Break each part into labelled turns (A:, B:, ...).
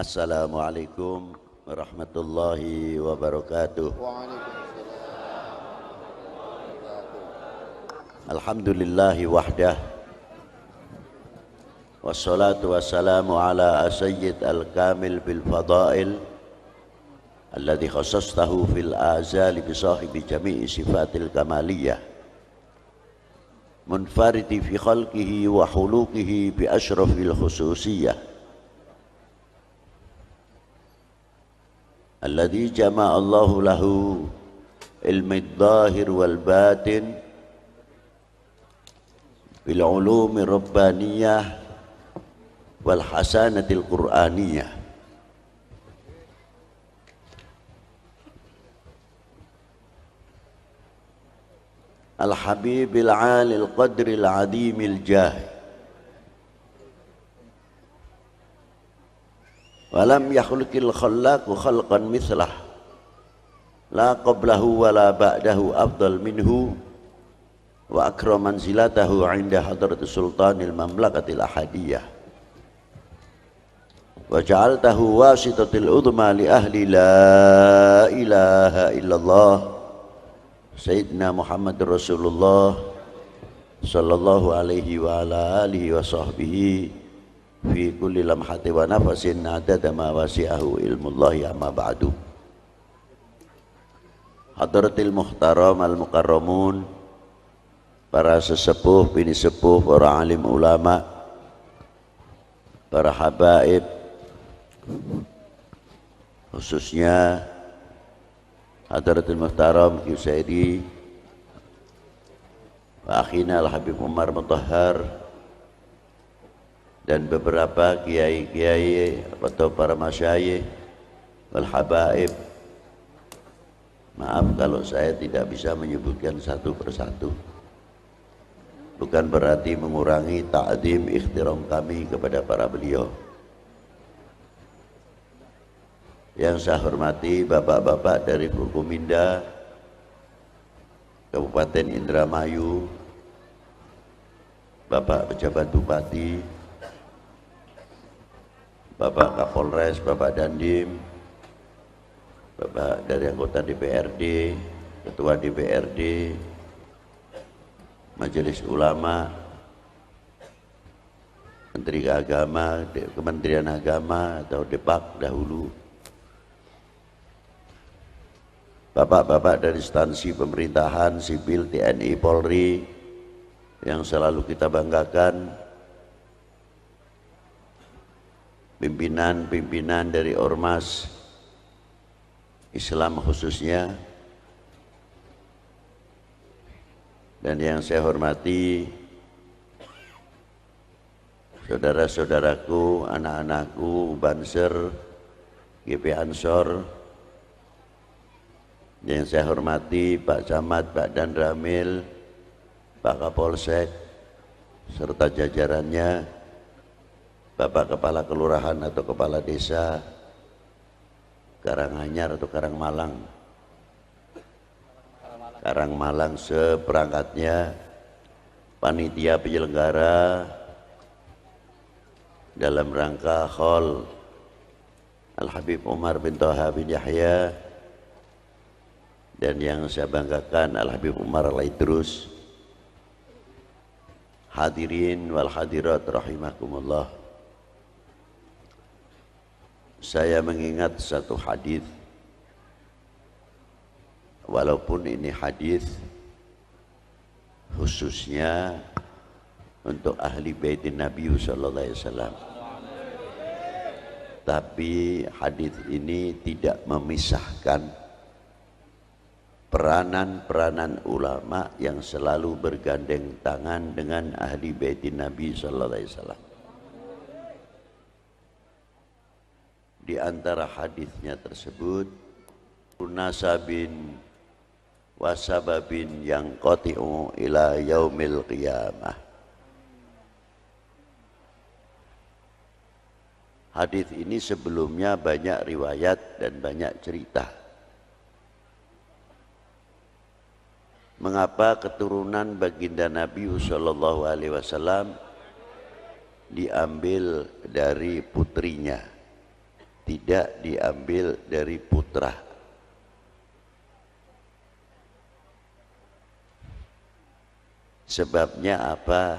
A: Assalamualaikum warahmatullahi wabarakatuh. Alhamdulillahi wahdah, wassalatu wassalamu ala sayyid al-kamil bil fadail alladhi khassastahu fil azali bi sahibi jami'i sifatil kamaliyah munfaridi fi khalqihi wa hulukihi bi ashrafil khususiyah alladhi jama'a Allahu lahu ilmi dhahir wal batin bil ulumi rabbaniyah wal hasanatil qur'aniyah. Al habibil alil qadril adimil jah walam yakhluqil khallaqu khalqan mithlah la qablahu wa la ba'dahu afdal minhu wa akram manzilatahu 'inda hadratis sultanil mamlakatil ahadiyah wa ja'altahu wasitatil udma li ahli la ilaha illallah sayyidina Muhammadur Rasulullah sallallahu alaihi wa ala alihi wa sahbihi fi kulli lamhati wa nafasin adada ma wasi'ahu ilmullahi amma ba'du. Hadratil muhtaram al-mukarramun, para sesepuh, bini sepuh, para alim ulama, para habaib, khususnya Hadratil muhtaram Qiyusaidi wa akhina al-habib Umar Mutahhar dan beberapa kiai-kiai atau para masyayikh wal habaib. Maaf kalau saya tidak bisa menyebutkan satu persatu, bukan berarti mengurangi ta'zim ikhtiram kami kepada para beliau. Yang saya hormati bapak-bapak dari Forkominda Kabupaten Indramayu, Bapak Pejabat Bupati, Bapak Kapolres, Bapak Dandim, Bapak dari anggota DPRD, Ketua DPRD, Majelis Ulama, Menteri Agama, Kementerian Agama atau Depak dahulu, Bapak-bapak dari instansi pemerintahan, sipil, TNI, Polri yang selalu kita banggakan, pimpinan-pimpinan dari ormas Islam khususnya, dan yang saya hormati saudara-saudaraku, anak-anakku, Banser, GP Ansor, yang saya hormati Pak Camat, Pak Dan Ramil, Pak Kapolsek, serta jajarannya, Bapak Kepala Kelurahan atau Kepala Desa Karanganyar atau Karangmalang seperangkatnya, panitia penyelenggara dalam rangka Khol Al-Habib Umar bin Thaha bin Yahya, dan yang saya banggakan Al-Habib Umar Al-Idrus. Hadirin wal hadirat rahimakumullah. Saya mengingat satu hadis, walaupun ini hadis khususnya untuk ahli baitin Nabi sallallahu alaihi wasallam, tapi hadis ini tidak memisahkan peranan-peranan ulama yang selalu bergandeng tangan dengan ahli baitin Nabi sallallahu alaihi wasallam. Di antara hadisnya tersebut, nasabin wasababin yang qati'u ila yaumil qiyamah. Hadis ini sebelumnya banyak riwayat dan banyak cerita. Mengapa keturunan baginda Nabi sallallahu alaihi wasallam diambil dari putrinya, tidak diambil dari putra. Sebabnya apa?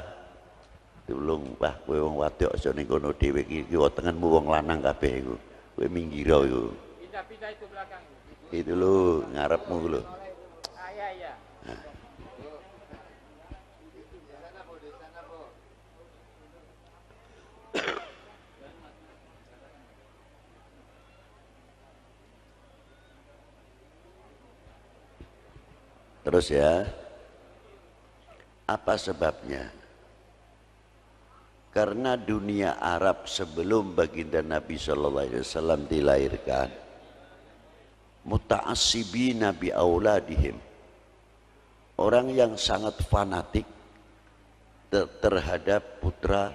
A: Tulung Pak, kowe wong wadok aja ning kono dhewe iki wetengenmu wong lanang kabeh iku. Kowe minggir iku.
B: Pindah-pindah itu belakang.
A: Itu lho ngarepmu lho.
B: Iya.
A: Terus ya, apa sebabnya? Karena dunia Arab sebelum baginda Nabi Shallallahu Alaihi Wasallam dilahirkan, muta'assibina bi auladihim, orang yang sangat fanatik terhadap putra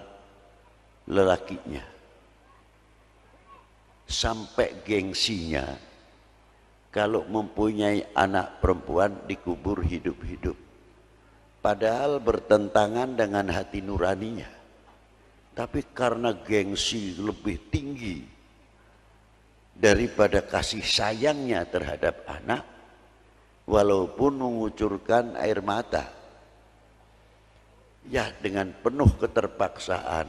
A: lelakinya, sampai gengsinya kalau mempunyai anak perempuan dikubur hidup-hidup, padahal bertentangan dengan hati nuraninya. Tapi karena gengsi lebih tinggi daripada kasih sayangnya terhadap anak, walaupun mengucurkan air mata, ya dengan penuh keterpaksaan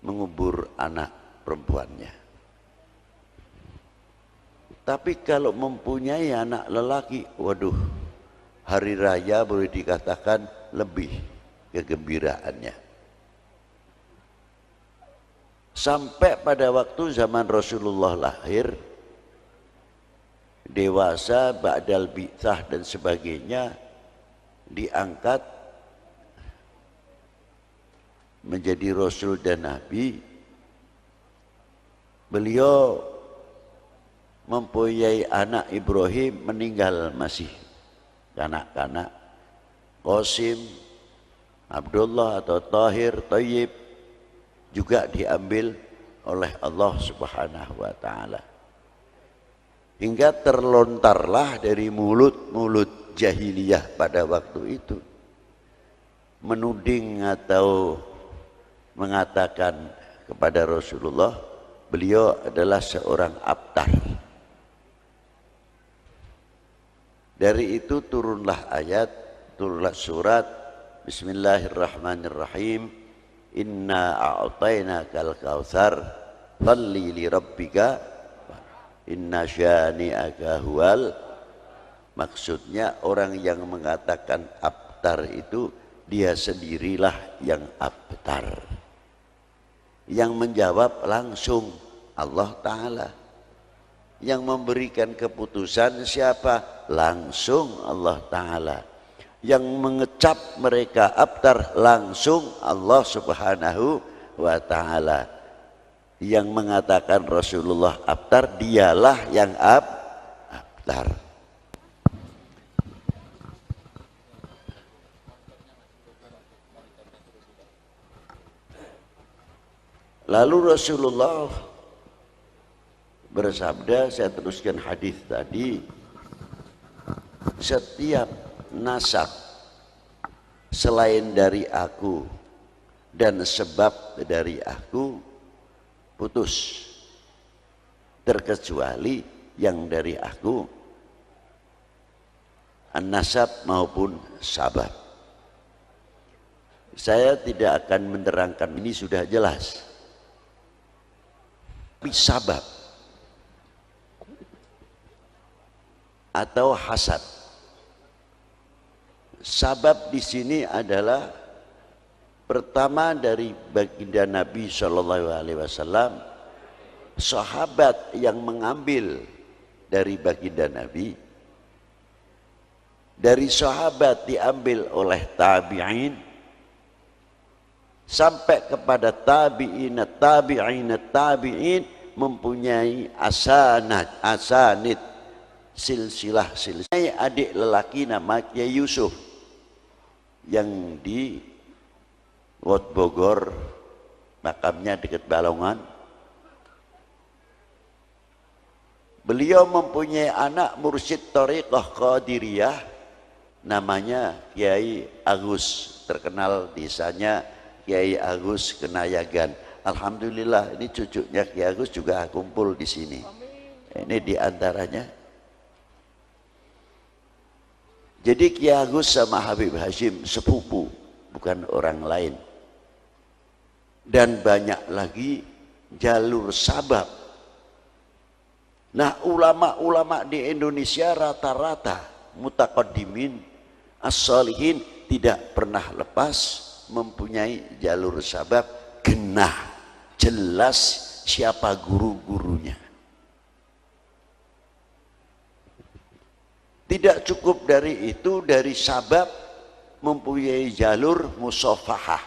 A: mengubur anak perempuannya. Tapi kalau mempunyai anak lelaki, waduh, hari raya boleh dikatakan lebih kegembiraannya. Sampai pada waktu zaman Rasulullah lahir, dewasa, ba'dal bi'tsah dan sebagainya, diangkat menjadi Rasul dan Nabi. Beliau mempunyai anak Ibrahim, meninggal masih kanak-kanak. Qasim, Abdullah atau Tahir, Thayyib juga diambil oleh Allah Subhanahu wa Ta'ala, hingga terlontarlah dari mulut-mulut jahiliyah pada waktu itu menuding atau mengatakan kepada Rasulullah, beliau adalah seorang abtar. Dari itu turunlah ayat, turunlah surat, Bismillahirrahmanirrahim, Inna a'tainakal kautsar shalli li rabbika inna syani'aka huwal. Maksudnya orang yang mengatakan abtar itu dia sendirilah yang abtar. Yang menjawab langsung Allah Ta'ala. Yang memberikan keputusan siapa? Langsung Allah Ta'ala. Yang mengecap mereka abtar langsung Allah Subhanahu wa Ta'ala. Yang mengatakan Rasulullah abtar, dialah yang abtar. Lalu Rasulullah bersabda, saya teruskan hadis tadi, setiap nasab selain dari aku dan sebab dari aku putus, terkecuali yang dari aku, an-nasab maupun sabab. Saya tidak akan menerangkan, ini sudah jelas. Tapi sabab atau hasad. Sabab di sini adalah pertama dari baginda Nabi Shallallahu Alaihi Wasallam, sahabat yang mengambil dari baginda Nabi, dari sahabat diambil oleh tabi'in, sampai kepada tabi'in, tabi'in mempunyai asanid, silsilah. Adik lelaki nama Kiai Yusuf yang di Wat Bogor, makamnya dekat Balongan. Beliau mempunyai anak mursyid Thariqah Qadiriyah, namanya Kiai Agus, terkenal desanya Kiai Agus Kenayagan. Alhamdulillah ini cucunya Ki Agus juga kumpul di sini. Ini diantaranya. Jadi Ki Agus sama Habib Hashim sepupu, bukan orang lain. Dan banyak lagi jalur sabab. Nah, ulama-ulama di Indonesia rata-rata mutaqaddimin as-salihin tidak pernah lepas mempunyai jalur sabab genah. Jelas siapa guru-gurunya. Tidak cukup dari itu, dari sabab mempunyai jalur musafahah.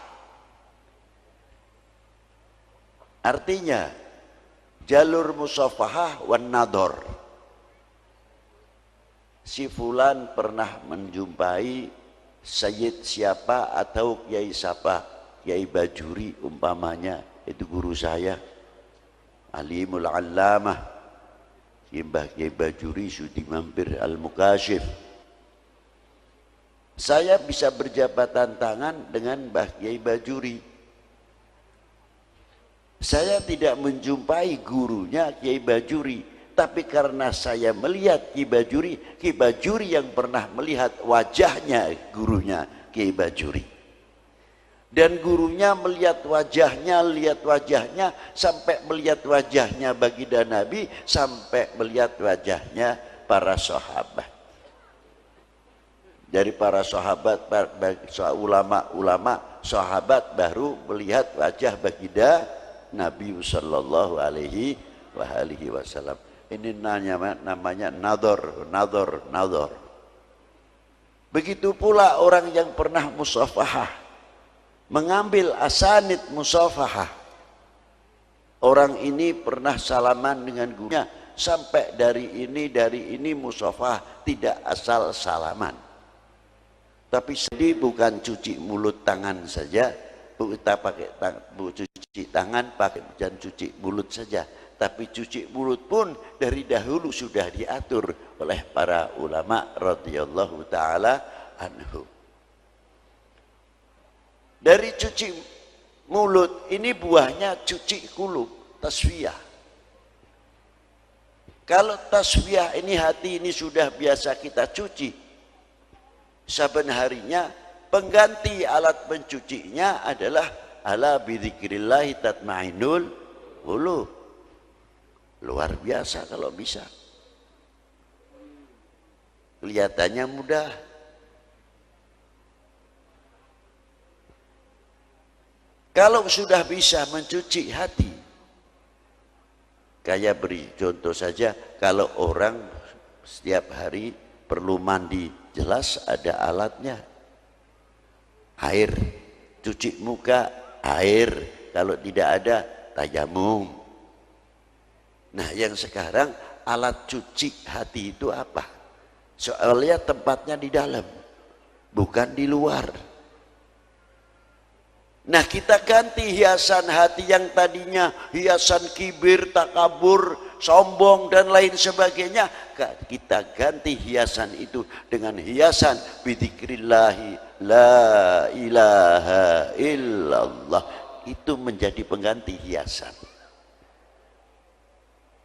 A: Artinya jalur musafahah wan nador. Si fulan pernah menjumpai sayyid siapa atau kiai siapa, Kiai Bajuri umpamanya, itu guru saya, alimul allamah Mbah Kiai Bajuri Sudi Mampir Al-Mukashif. Saya bisa berjabatan tangan dengan Mbah Kiai Bajuri. Saya tidak menjumpai gurunya Kiai Bajuri, tapi karena saya melihat Kiai Bajuri yang pernah melihat wajahnya gurunya Kiai Bajuri. Dan gurunya melihat wajahnya, sampai melihat wajahnya baginda Nabi, sampai melihat wajahnya para sahabat. Dari para sahabat, ulama sahabat baru melihat wajah baginda Nabi sallallahu alaihi wasallam. Ini namanya nador. Begitu pula orang yang pernah musafahah, mengambil asanid musafahah. Orang ini pernah salaman dengan gurunya, sampai dari ini musafahah, tidak asal salaman. Tapi sedih bukan cuci mulut tangan saja, kita pakai cuci tangan, dan cuci mulut saja. Tapi cuci mulut pun dari dahulu sudah diatur oleh para ulama radhiyallahu taala anhu. Dari cuci mulut ini buahnya cuci kulub, tasfiyah. Kalau tasfiyah ini, hati ini sudah biasa kita cuci saben harinya, pengganti alat pencucinya adalah ala bidzikrillah tatmainul qulub. Luar biasa kalau bisa. Kelihatannya mudah. Kalau sudah bisa mencuci hati, kayak beri contoh saja, kalau orang setiap hari perlu mandi, jelas ada alatnya. Air, cuci muka, air. Kalau tidak ada, tayamum. Nah, yang sekarang alat cuci hati itu apa? Soalnya tempatnya di dalam, bukan di luar. Nah, kita ganti hiasan hati yang tadinya hiasan kibir, takabur, sombong dan lain sebagainya. Kita ganti hiasan itu dengan hiasan bidzikrillahi la ilaha illallah. Itu menjadi pengganti hiasan.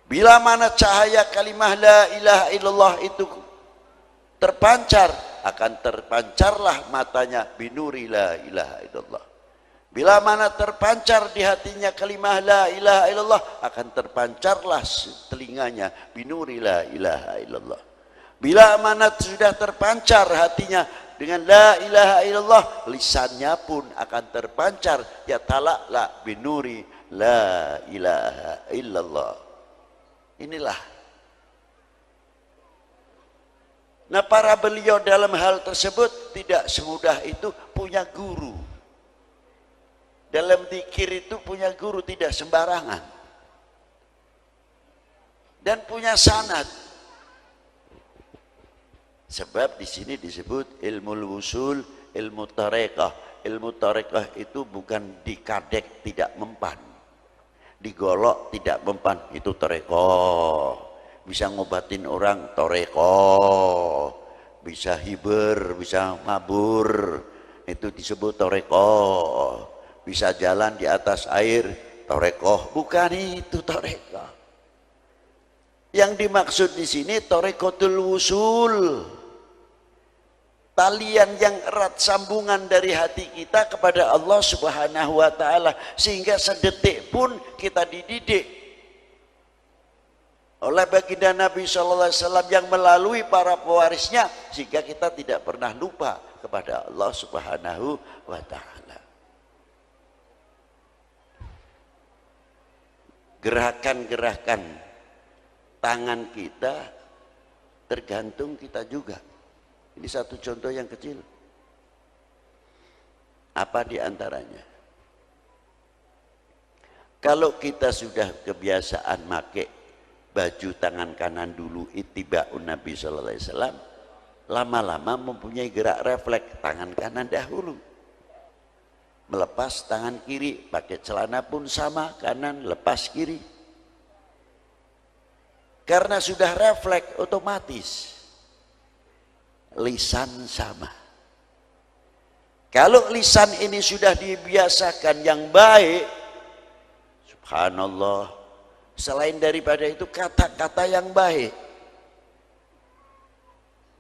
A: Bila mana cahaya kalimah la ilaha illallah itu terpancar, akan terpancarlah matanya binuri la ilaha illallah. Bila mana terpancar di hatinya kalimah la ilaha illallah, akan terpancarlah telinganya binuri la ilaha illallah. Bila mana sudah terpancar hatinya dengan la ilaha illallah, lisannya pun akan terpancar ya talakla binuri la ilaha illallah. Inilah. Nah, para beliau dalam hal tersebut tidak semudah itu punya guru. Dalam zikir itu punya guru, tidak sembarangan. Dan punya sanad. Sebab di sini disebut ilmu wusul, ilmu tarekah. Ilmu tarekah itu bukan dikadek tidak mempan, digolok tidak mempan, itu tarekah. Bisa ngobatin orang, tarekah. Bisa hiber, bisa mabur, itu disebut tarekah. Bisa jalan di atas air, torekoh, bukan itu torekoh. Yang dimaksud di sini torekotul wusul, talian yang erat, sambungan dari hati kita kepada Allah Subhanahu wa Ta'ala, sehingga sedetik pun kita dididik oleh baginda Nabi Sallallahu Alaihi Wasallam yang melalui para pewarisnya, sehingga kita tidak pernah lupa kepada Allah Subhanahu wa Ta'ala. Gerakan-gerakan tangan kita tergantung kita juga. Ini satu contoh yang kecil. Apa di antaranya? Kalau kita sudah kebiasaan pakai baju tangan kanan dulu, ittiba'un Nabi Sallallahu Alaihi Wasallam, lama-lama mempunyai gerak refleks tangan kanan dahulu. Melepas tangan kiri, pakai celana pun sama, kanan lepas kiri. Karena sudah refleks otomatis. Lisan sama. Kalau lisan ini sudah dibiasakan yang baik, subhanallah, selain daripada itu kata-kata yang baik.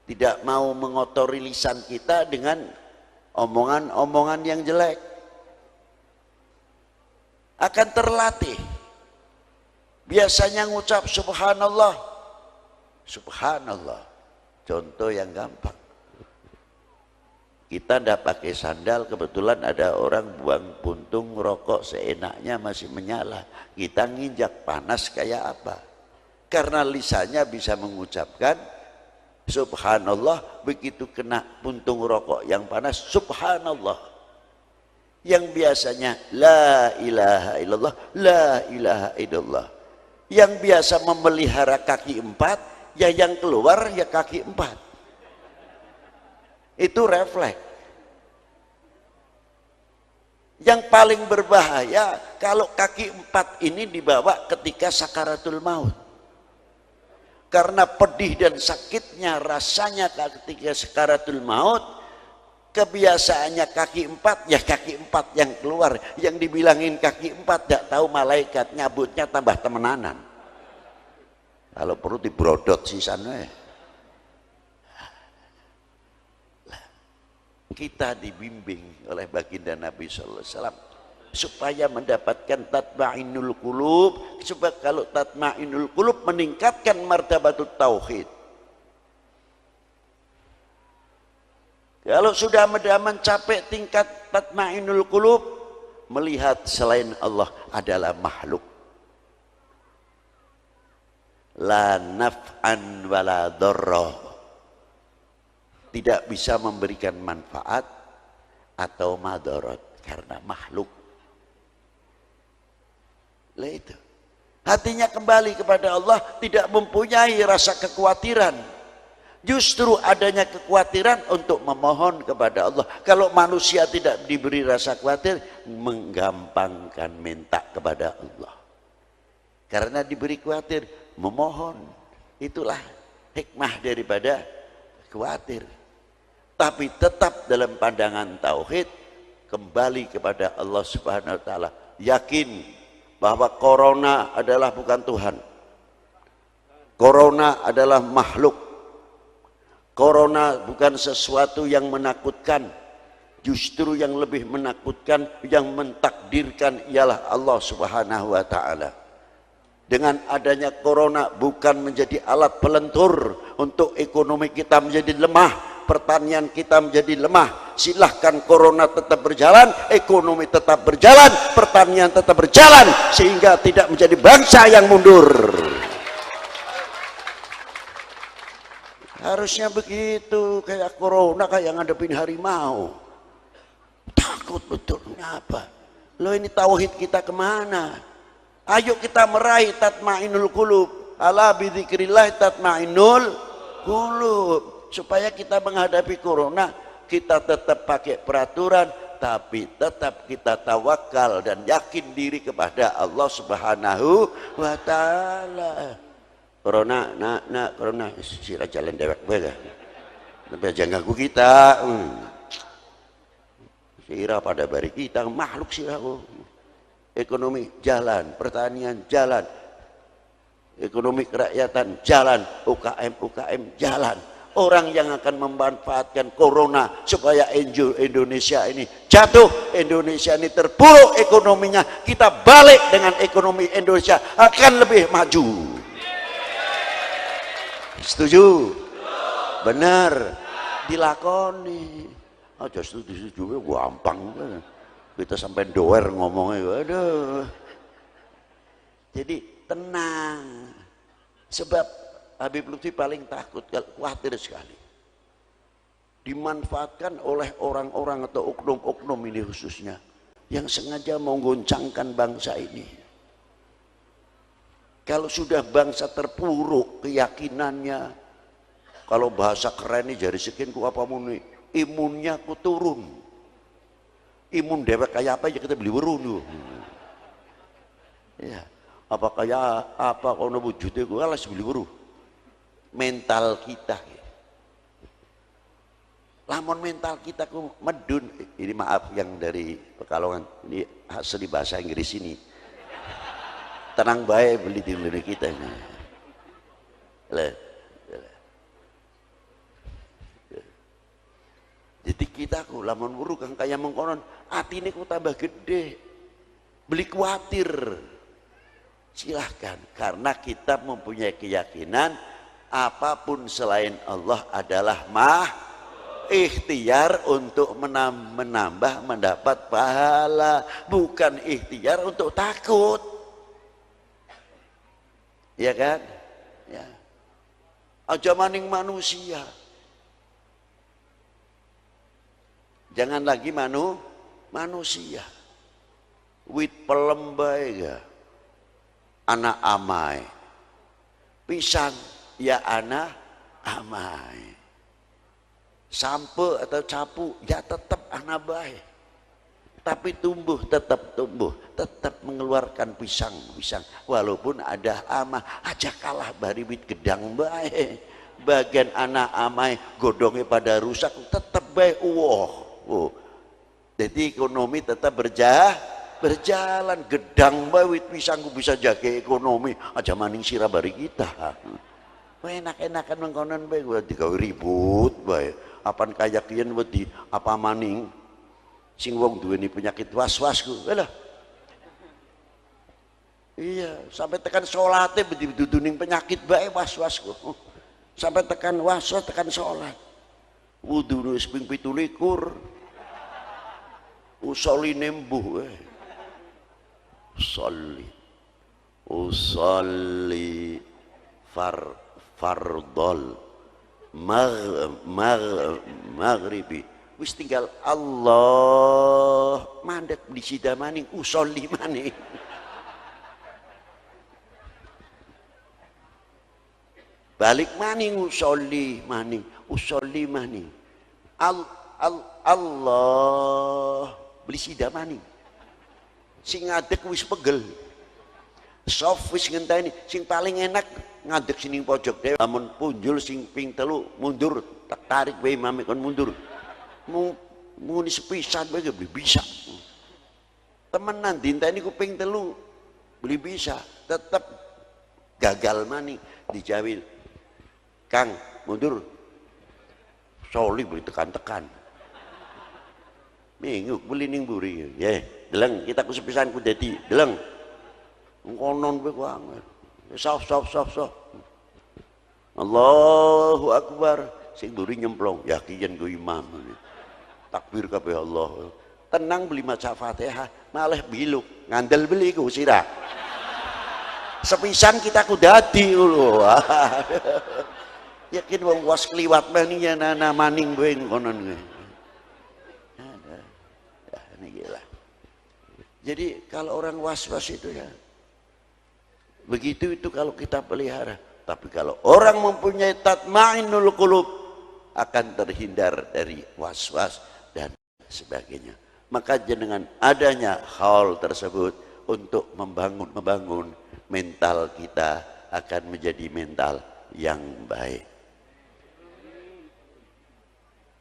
A: Tidak mau mengotori lisan kita dengan omongan-omongan yang jelek. Akan terlatih. Biasanya ngucap subhanallah, subhanallah. Contoh yang gampang. Kita ndak pakai sandal, kebetulan ada orang buang puntung rokok seenaknya masih menyala. Kita nginjak panas kayak apa? Karena lisannya bisa mengucapkan subhanallah, begitu kena puntung rokok yang panas subhanallah. Yang biasanya la ilaha illallah, la ilaha illallah. Yang biasa memelihara kaki empat, ya yang keluar ya kaki empat. Itu refleks. Yang paling berbahaya kalau kaki empat ini dibawa ketika sakaratul maut. Karena pedih dan sakitnya rasanya ketika sakaratul maut, kebiasaannya kaki empat, ya kaki empat yang keluar. Yang dibilangin kaki empat, tidak tahu malaikat nyabutnya tambah temenanan. Kalau perlu dibrodot sisanya. Kita dibimbing oleh baginda Nabi Sallallahu Alaihi Wasallam supaya mendapatkan tatma'inul qulub. Sebab kalau tatma'inul qulub meningkatkan martabatut tauhid. Kalau sudah mencapai tingkat tatma'inul qulub, melihat selain Allah adalah makhluk, la naf'an wala dharra, tidak bisa memberikan manfaat atau madarat karena makhluk. Lah itu. Hatinya kembali kepada Allah, tidak mempunyai rasa kekhawatiran. Justru adanya kekhawatiran untuk memohon kepada Allah. Kalau manusia tidak diberi rasa khawatir, menggampangkan minta kepada Allah. Karena diberi khawatir, memohon. Itulah hikmah daripada khawatir. Tapi tetap dalam pandangan tauhid, kembali kepada Allah Subhanahu wa Ta'ala, yakin bahwa corona adalah bukan Tuhan. Corona adalah makhluk. Corona bukan sesuatu yang menakutkan. Justru yang lebih menakutkan, yang mentakdirkan ialah Allah Subhanahu wa Ta'ala. Dengan adanya corona bukan menjadi alat pelentur untuk ekonomi kita menjadi lemah, pertanian kita menjadi lemah. Silahkan corona tetap berjalan, ekonomi tetap berjalan, pertanian tetap berjalan, sehingga tidak menjadi bangsa yang mundur. Harusnya begitu, kayak corona kayak ngadepin harimau. Takut betul, kenapa? Loh, ini tauhid kita kemana? Ayo kita meraih tatma'inul qulub. Ala bidzikrillah tatma'inul qulub. Supaya kita menghadapi corona, kita tetap pakai peraturan, tapi tetap kita tawakal dan yakin diri kepada Allah Subhanahu wa Ta'ala. Corona, corona, sira jalan dewek bae. Tapi jangan ganggu kita. Sira pada bari kita, makhluk sira. ekonomi jalan, pertanian jalan, ekonomi kerakyatan jalan, UKM jalan. Orang yang akan memanfaatkan corona supaya Indonesia ini jatuh, Indonesia ini terpuruk ekonominya, kita balik dengan ekonomi Indonesia akan lebih maju. Setuju? Benar, dilakoni. Aja setuju gampang, kita sampai doer ngomongnya, aduh. Jadi tenang, sebab Habib Lutfi paling takut, khawatir sekali dimanfaatkan oleh orang-orang atau oknum-oknum ini khususnya yang sengaja menggoncangkan bangsa ini. Kalau sudah bangsa terpuruk keyakinannya, kalau bahasa keren ini jari sekian ku apa muni, imunnya ku turun. Imun dewek kayak apa ya kita beli weruh. Ya, apa kayak apa kono wujudnya ku alas beli weruh. Mental kita, lamun mental kita ku medun, ini maaf yang dari Pekalongan, ini asli bahasa Inggris ini, tenang baik beli di Indonesia kita ini. Jadi kita ku lamun buruk kang kaya mengkonon, hati ini ku tambah gede, beli khawatir, silahkan, karena kita mempunyai keyakinan apapun selain Allah adalah ikhtiar untuk menambah mendapat pahala, bukan ikhtiar untuk takut, ya kan? Ya. Aja maning manusia, jangan lagi manusia. Wit pelembai ya, anak amai, pisang ya anak amai, sampe atau capu ya tetap anak baik, tapi tetap tumbuh, tetap mengeluarkan pisang walaupun ada amah aja kalah bari wit gedang baik, bagian anak amai godongnya pada rusak tetap baik. Jadi ekonomi tetap berjalan, gedang baik wit pisangku bisa jaga ekonomi aja maning sirah bari kita. Enak-enakan mengkonon baik, gua digawe ribut baik. Apan kayak kian wedi apa maning sing wong duweni penyakit was-was ku. Lah. Iya, sampai tekan salate duduning penyakit bae was-was ku. Sampai tekan was-was tekan salat. Wudu wis ping 17. Usoli nembuh usolli fardol maghribi wis tinggal Allah mandek di sida maning usolli maning balik maning usolli maning Allah beli sida maning sing ngadeg wis pegel soft wis ngenteni sing paling enak ngadeg sini pojok dhewe lamun punjul sing ping telu mundur tak tarik bae mami kon mundur muni sepisan bae beli bisa temenan dinteni ku ping telu beli bisa tetep gagal maning dijawil Kang mundur soli beli tekan-tekan minggu beli ning buri ya deleng kita ku sepisan ku dadi deleng ngonon bae ku angel sof Allahu Akbar sing buri nyemplung yakin ku imam takbir kabeh Allah tenang beli maca Fatihah malah biluk ngandel beli ku sirah sepisan kita ku dadi lho yakin wong was kliwat maning ya nana maning bae ngonon kuwi ini gila. Jadi kalau orang was-was itu ya begitu itu kalau kita pelihara. Tapi kalau orang mempunyai tatmainul qulub akan terhindar dari was-was dan sebagainya. Maka dengan adanya hal tersebut untuk membangun mental kita akan menjadi mental yang baik.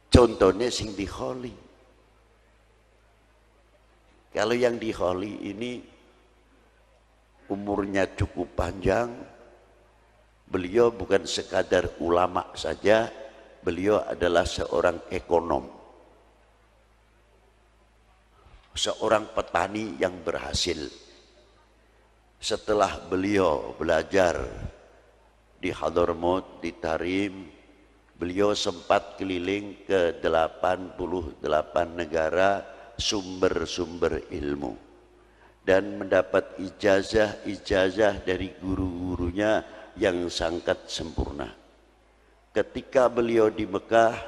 A: Contohnya sing di kholi. Kalau yang di kholi ini umurnya cukup panjang. Beliau bukan sekadar ulama saja, beliau adalah seorang ekonom, seorang petani yang berhasil. Setelah beliau belajar di Hadramaut, di Tarim, beliau sempat keliling ke 88 negara sumber-sumber ilmu dan mendapat ijazah dari guru-gurunya yang sangat sempurna. Ketika beliau di Mekah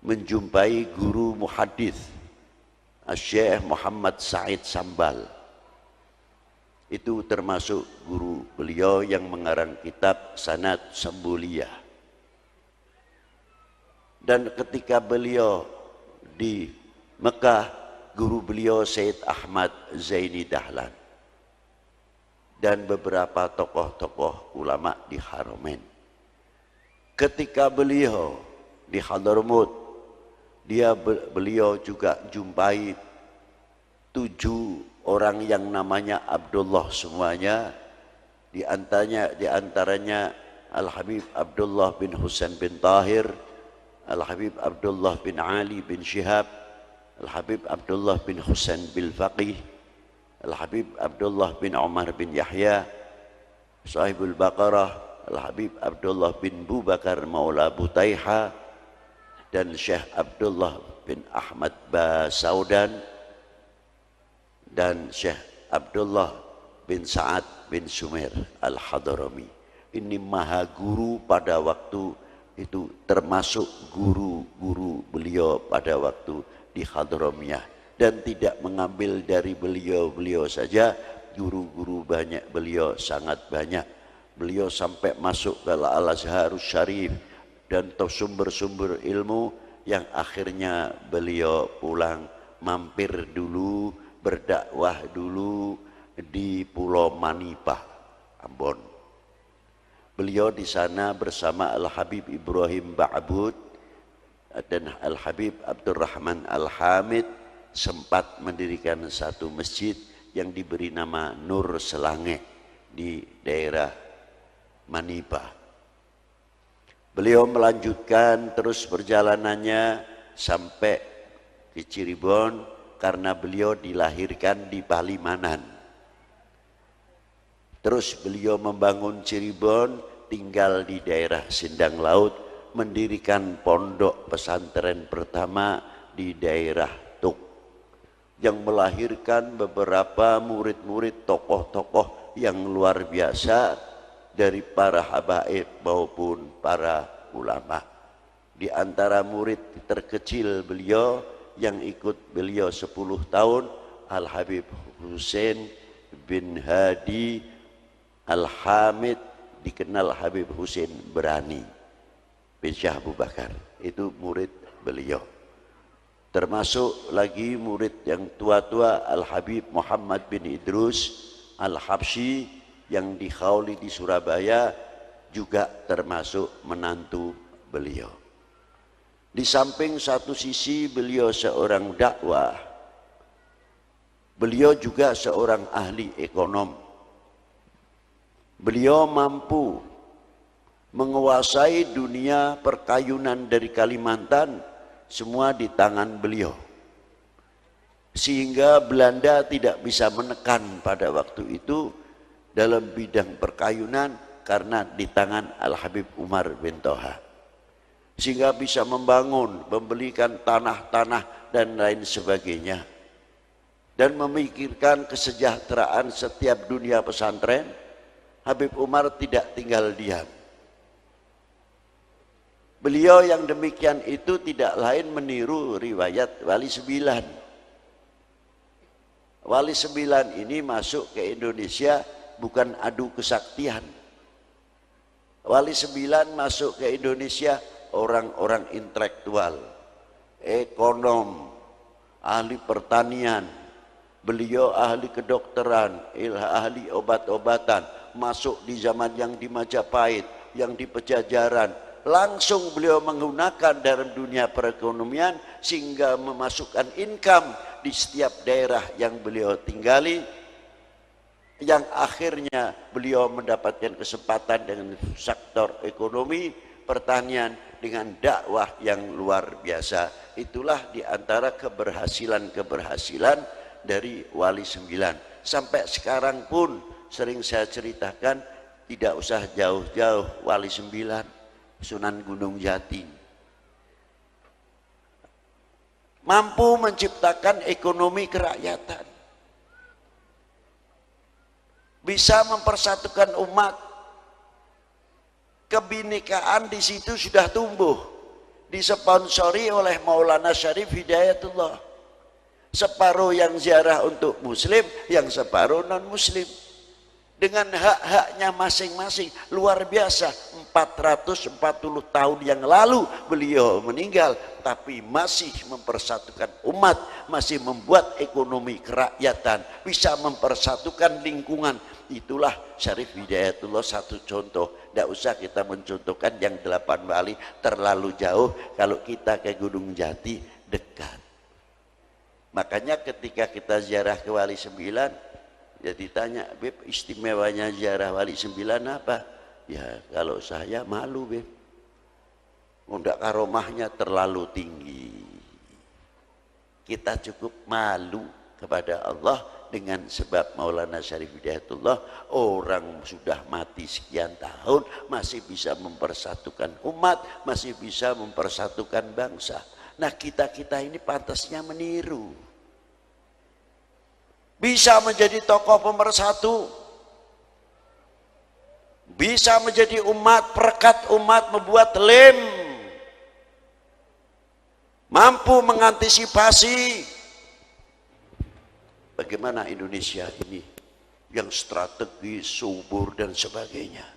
A: menjumpai guru muhadis Syekh Muhammad Said Sambal, itu termasuk guru beliau yang mengarang kitab Sanad Sambuliyah. Dan ketika beliau di Mekah, guru beliau Said Ahmad Zaini Dahlan dan beberapa tokoh-tokoh ulama di Haramain. Ketika beliau di Hadramaut, beliau juga jumpai 7 orang yang namanya Abdullah semuanya, di antaranya Al-Habib Abdullah bin Husain bin Tahir, Al-Habib Abdullah bin Ali bin Syihab, Al-Habib Abdullah bin Husain bin Faqih, Al-Habib Abdullah bin Umar bin Yahya, Sahibul Baqarah, Al-Habib Abdullah bin Bubakar Maula Butaiha, dan Syekh Abdullah bin Ahmad Basaudan, dan Syekh Abdullah bin Sa'ad bin Sumer Al-Hadrami. Ini maha guru pada waktu itu, termasuk guru-guru beliau pada waktu di Hadramiyah, dan tidak mengambil dari beliau saja, guru-guru banyak beliau, sangat banyak. Beliau sampai masuk ke Al-Azharus Syarif dan sumber-sumber ilmu yang akhirnya beliau pulang, mampir dulu, berdakwah dulu di Pulau Manipah, Ambon. Beliau di sana bersama Al-Habib Ibrahim Ba'bud dan Al-Habib Abdurrahman Al-Hamid sempat mendirikan satu masjid yang diberi nama Nur Selange di daerah Manipah. Beliau melanjutkan terus perjalanannya sampai di Cirebon karena beliau dilahirkan di Palimanan. Terus beliau membangun Cirebon, tinggal di daerah Sindang Laut, mendirikan pondok pesantren pertama di daerah Tuk, yang melahirkan beberapa murid-murid tokoh-tokoh yang luar biasa dari para habaib maupun para ulama. Di antara murid terkecil beliau yang ikut beliau 10 tahun, Al-Habib Husain bin Hadi Al-Hamid, dikenal Habib Husain Berani bin Syah Abu Bakar, itu murid beliau. Termasuk lagi murid yang tua-tua, Al-Habib Muhammad bin Idrus Al-Habsyi yang dikhauli di Surabaya, juga termasuk menantu beliau. Di samping satu sisi beliau seorang dakwah, beliau juga seorang ahli ekonom. Beliau mampu menguasai dunia perkayunan dari Kalimantan, semua di tangan beliau. Sehingga Belanda tidak bisa menekan pada waktu itu dalam bidang perkayunan karena di tangan Al-Habib Umar bin Toha. Sehingga bisa membangun, membelikan tanah-tanah dan lain sebagainya. Dan memikirkan kesejahteraan setiap dunia pesantren, Habib Umar tidak tinggal diam. Beliau yang demikian itu tidak lain meniru riwayat Wali Sembilan. Wali Sembilan ini masuk ke Indonesia bukan adu kesaktian. Wali Sembilan masuk ke Indonesia orang-orang intelektual, ekonom, ahli pertanian. Beliau ahli kedokteran, ahli obat-obatan, masuk di zaman yang di Majapahit, yang di Pejajaran. Langsung beliau menggunakan dalam dunia perekonomian sehingga memasukkan income di setiap daerah yang beliau tinggali. yang akhirnya beliau mendapatkan kesempatan dengan sektor ekonomi, pertanian, dengan dakwah yang luar biasa. Itulah diantara keberhasilan-keberhasilan dari Wali Sembilan. Sampai sekarang pun sering saya ceritakan, tidak usah jauh-jauh, Wali Sembilan, Sunan Gunung Jati, mampu menciptakan ekonomi kerakyatan, bisa mempersatukan umat. Kebinekaan di situ sudah tumbuh, disponsori oleh Maulana Syarif Hidayatullah. Separuh yang ziarah untuk muslim, yang separuh non muslim, dengan hak-haknya masing-masing. Luar biasa. 440 tahun yang lalu beliau meninggal, tapi masih mempersatukan umat, masih membuat ekonomi kerakyatan, bisa mempersatukan lingkungan. Itulah Syarif Hidayatullah, satu contoh. Tidak usah kita mencontohkan yang 8 wali, terlalu jauh. Kalau kita ke Gunung Jati dekat. Makanya ketika kita ziarah ke Wali Sembilan, ya ditanya, Beb, istimewanya ziarah Wali Sembilan apa? Ya kalau saya malu, Beb, undak karomahnya terlalu tinggi. Kita cukup malu kepada Allah dengan sebab Maulana Syarif Hidayatullah, orang sudah mati sekian tahun masih bisa mempersatukan umat, masih bisa mempersatukan bangsa. Nah, kita-kita ini pantasnya meniru, bisa menjadi tokoh pemersatu, bisa menjadi umat, perekat umat, membuat lem, mampu mengantisipasi bagaimana Indonesia ini yang strategis, subur dan sebagainya.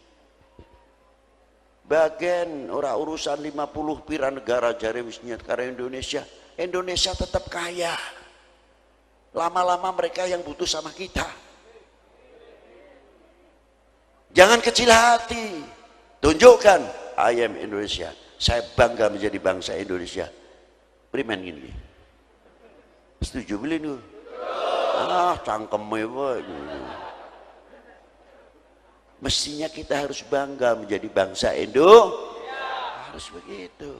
A: Bagian orang urusan 50 pira negara jari wisnya karena Indonesia tetap kaya. Lama-lama mereka yang butuh sama kita. Jangan kecil hati, tunjukkan I am Indonesia, saya bangga menjadi bangsa Indonesia. Primen gini, setuju beli nih? Cangkemnya boy. Mestinya kita harus bangga menjadi bangsa Indo, harus begitu.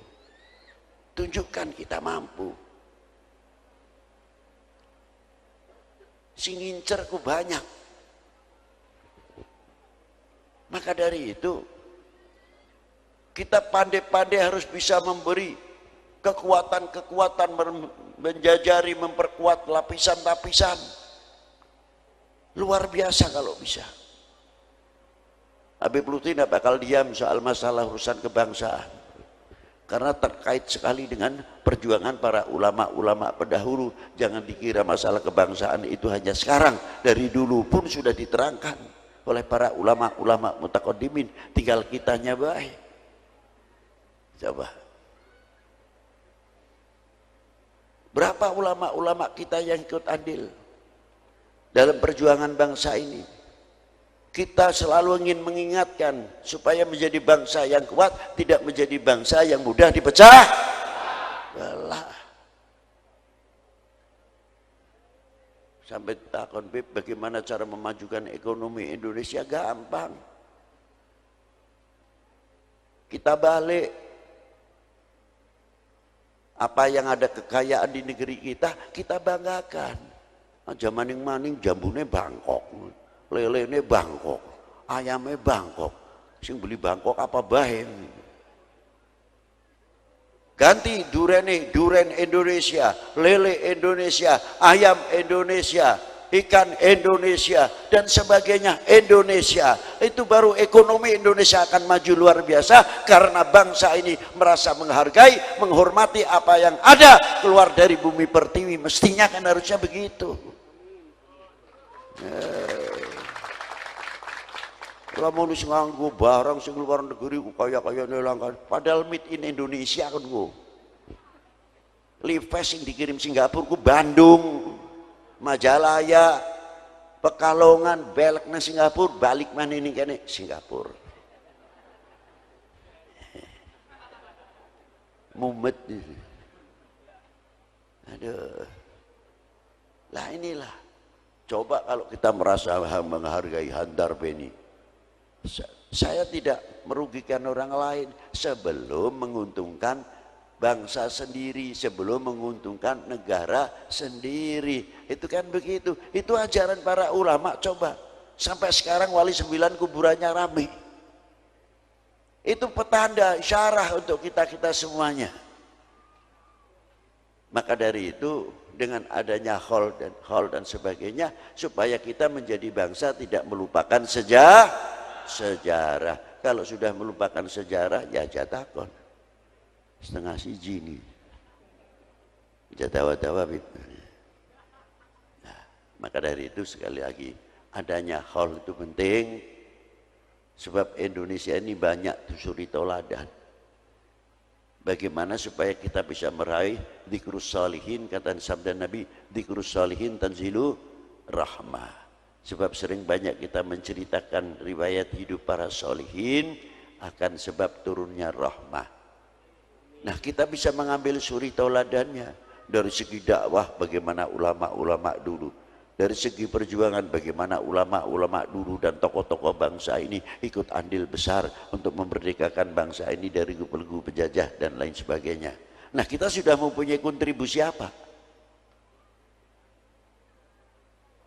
A: Tunjukkan kita mampu. Si ngincer ku banyak. Maka dari itu kita pandai-pandai harus bisa memberi kekuatan-kekuatan, menjajari, memperkuat lapisan-lapisan. Luar biasa kalau bisa. Habib Lutfi tidak bakal diam soal masalah urusan kebangsaan, karena terkait sekali dengan perjuangan para ulama-ulama pendahulu. Jangan dikira masalah kebangsaan itu hanya sekarang, dari dulu pun sudah diterangkan oleh para ulama-ulama mutaqaddimin, tinggal kitanya baik. Coba, berapa ulama-ulama kita yang ikut andil dalam perjuangan bangsa ini? Kita selalu ingin mengingatkan supaya menjadi bangsa yang kuat, tidak menjadi bangsa yang mudah dipecah belah. Sampai takon, Beb, bagaimana cara memajukan ekonomi Indonesia? Gampang. Kita balik. Apa yang ada kekayaan di negeri kita, kita banggakan. Zaman yang maning jambune Bangkok, lelene Bangkok, ayamnya Bangkok. Sing beli Bangkok apa bahe? Ganti durene, duren Indonesia, lele Indonesia, ayam Indonesia, ikan Indonesia dan sebagainya Indonesia. Itu baru ekonomi Indonesia akan maju luar biasa, karena bangsa ini merasa menghargai, menghormati apa yang ada keluar dari bumi pertiwi. Mestinya kan harusnya begitu. Kalau mau nganggo barang sing luar negeri kaya-kaya nelangkan, padahal made in Indonesia kan gua. Levi's sing dikirim Singapura ku Bandung, Majalaya, Pekalongan, belek nang Singapura, balik mana ini kene Singapura. Mumet. Aduh. Lah inilah Coba kalau kita merasa menghargai Handar Beni, saya tidak merugikan orang lain sebelum menguntungkan bangsa sendiri, sebelum menguntungkan negara sendiri. Itu kan begitu. Itu ajaran para ulama. Coba sampai sekarang Wali 9 kuburannya ramai. Itu petanda, isyarah untuk kita semuanya. Maka dari itu dengan adanya hall dan sebagainya, supaya kita menjadi bangsa tidak melupakan sejarah. Kalau sudah melupakan sejarah, ya jatakon setengah siji nih, jatawa-tawa. Nah, maka dari itu sekali lagi adanya hall itu penting, sebab Indonesia ini banyak suri toladan. Bagaimana supaya kita bisa meraih dzikrus salihin, kata sabda Nabi, dzikrus salihin tanzilu rahmah. Sebab sering banyak kita menceritakan riwayat hidup para salihin akan sebab turunnya rahmah. Nah, kita bisa mengambil suri tauladannya dari segi dakwah, bagaimana ulama-ulama dulu. Dari segi perjuangan, bagaimana ulama-ulama dulu dan tokoh-tokoh bangsa ini ikut andil besar untuk memerdekakan bangsa ini dari belenggu penjajah dan lain sebagainya. Nah, kita sudah mempunyai kontribusi apa?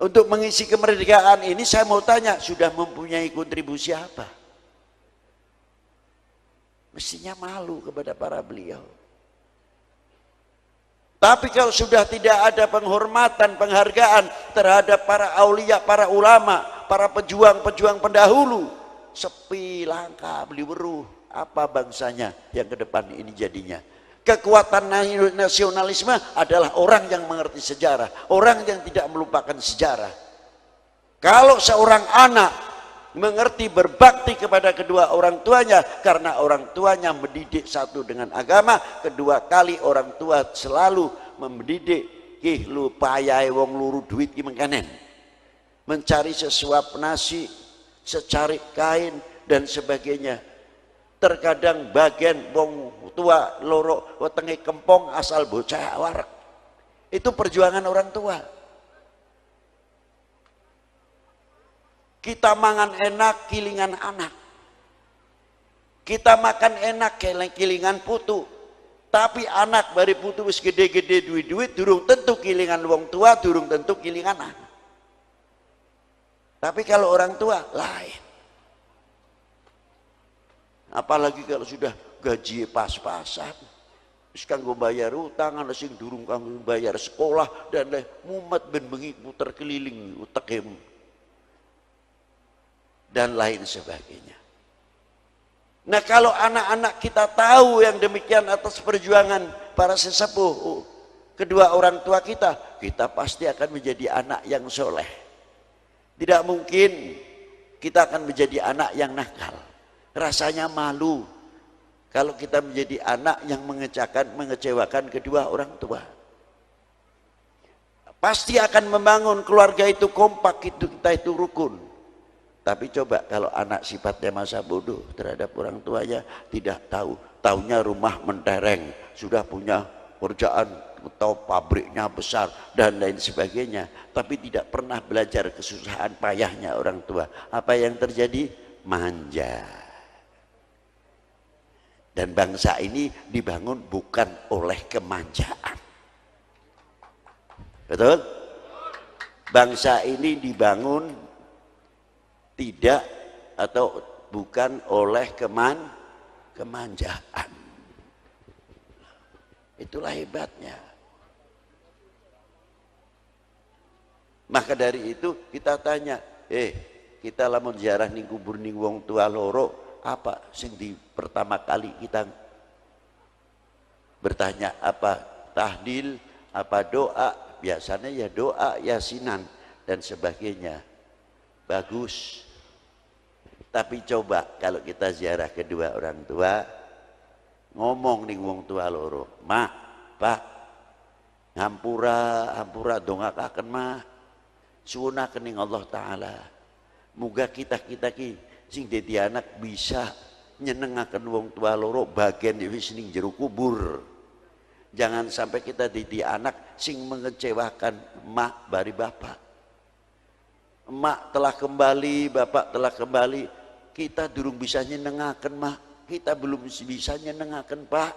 A: Untuk mengisi kemerdekaan ini saya mau tanya, sudah mempunyai kontribusi apa? Mestinya malu kepada para beliau. Tapi kalau sudah tidak ada penghormatan, penghargaan terhadap para aulia, para ulama, para pejuang-pejuang pendahulu, sepi, langka, beli weruh, apa bangsanya yang ke depan ini jadinya? Kekuatan nasionalisme adalah orang yang mengerti sejarah, orang yang tidak melupakan sejarah. Kalau seorang anak mengerti berbakti kepada kedua orang tuanya, karena orang tuanya mendidik satu dengan agama, kedua kali orang tua selalu mendidik lu payai wong luru duit ki mengkanen, mencari sesuap nasi, secarik kain dan sebagainya. Terkadang bagian wong tua loro wetenge kempong asal bocah warak. Itu perjuangan orang tua. Kita mangan enak, kilingan anak. Kita makan enak, kilingan putu. Tapi anak bari putu wis gede-gede duit-duit, durung tentu kilingan wong tua, durung tentu kilingan anak. Tapi kalau orang tua, lain. Apalagi kalau sudah gaji pas-pasan. Wis kanggo bayar utang, ana sing durung kanggo bayar sekolah, dan mumet ben bengi puter keliling utekem. Dan lain sebagainya. Nah, kalau anak-anak kita tahu yang demikian atas perjuangan para sesepuh kedua orang tua kita, kita pasti akan menjadi anak yang soleh. Tidak mungkin kita akan menjadi anak yang nakal. Rasanya malu kalau kita menjadi anak yang mengecewakan kedua orang tua. Pasti akan membangun keluarga itu kompak, kita itu rukun. Tapi coba kalau anak sifatnya masa bodoh terhadap orang tuanya, tidak tahu, taunya rumah mentereng, sudah punya kerjaan atau pabriknya besar dan lain sebagainya, tapi tidak pernah belajar kesusahan payahnya orang tua. Apa yang terjadi? Manja. Dan bangsa ini dibangun bukan oleh kemanjaan. Betul? Bangsa ini dibangun tidak atau bukan oleh kemanjaan. Itulah hebatnya. Maka dari itu kita tanya, kita lamun ziarah ning kubur ning wong tua loro, apa sing di pertama kali kita bertanya? Apa tahlil, apa doa? Biasanya ya doa, yasinan dan sebagainya. Bagus. Tapi coba kalau kita ziarah kedua orang tua, ngomong ning wong tua loro, "Mak, Pak, hampura dongakaken mah. Suwunaken ning Allah taala. Muga kita ki sing dadi anak bisa nyenengaken wong tua loro bagian wis ning jero kubur. Jangan sampai kita dadi anak sing mengecewakan mak bari bapak. emak telah kembali, bapak telah kembali, kita durung bisa nyenengaken mak, kita belum bisa nyenengaken pak.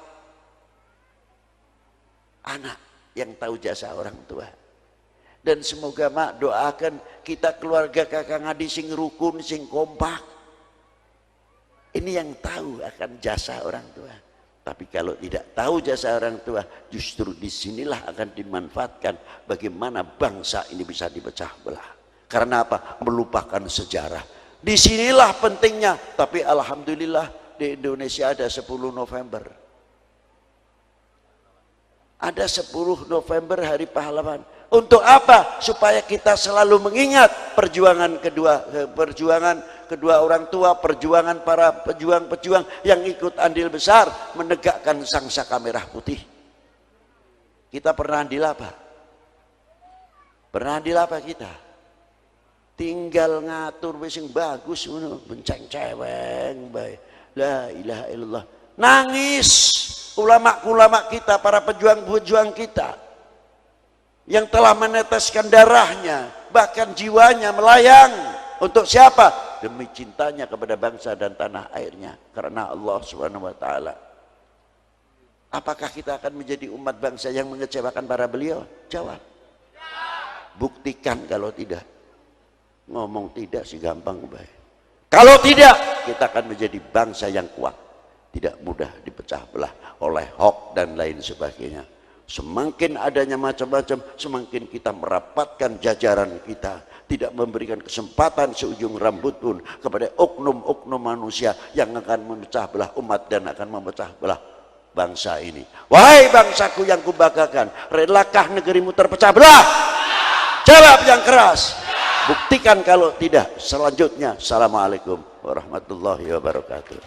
A: Anak yang tahu jasa orang tua. Dan semoga mak doakan kita keluarga kakang adi sing rukun, sing kompak. Ini yang tahu akan jasa orang tua. Tapi kalau tidak tahu jasa orang tua, justru disinilah akan dimanfaatkan bagaimana bangsa ini bisa dipecah belah. Karena apa? Melupakan sejarah. Disinilah pentingnya. Tapi alhamdulillah di Indonesia ada 10 November. Ada 10 November Hari Pahlawan. Untuk apa? Supaya kita selalu mengingat perjuangan kedua orang tua, perjuangan para pejuang-pejuang yang ikut andil besar menegakkan sangsaka merah putih. Kita pernah andil apa? Pernah andil apa kita? Tinggal ngatur wis sing bagus ngono, benceng ceweng bae. La ilaha illallah. Nangis ulama-ulama kita, para pejuang-pejuang kita yang telah meneteskan darahnya, bahkan jiwanya melayang. Untuk siapa? Demi cintanya kepada bangsa dan tanah airnya, karena Allah Subhanahu wa taala. Apakah kita akan menjadi umat bangsa yang mengecewakan para beliau? Jawab. Buktikan kalau tidak. Ngomong tidak sih gampang baik. Kalau tidak, kita akan menjadi bangsa yang kuat, tidak mudah dipecah belah oleh hoax dan lain sebagainya. Semakin adanya macam-macam, semakin kita merapatkan jajaran kita, tidak memberikan kesempatan seujung rambut pun kepada oknum-oknum manusia yang akan memecah belah umat dan akan memecah belah bangsa ini. Wahai bangsaku yang kubanggakan, relakah negerimu terpecah belah? Jawab yang keras. Buktikan kalau tidak. Selanjutnya, assalamualaikum warahmatullahi wabarakatuh.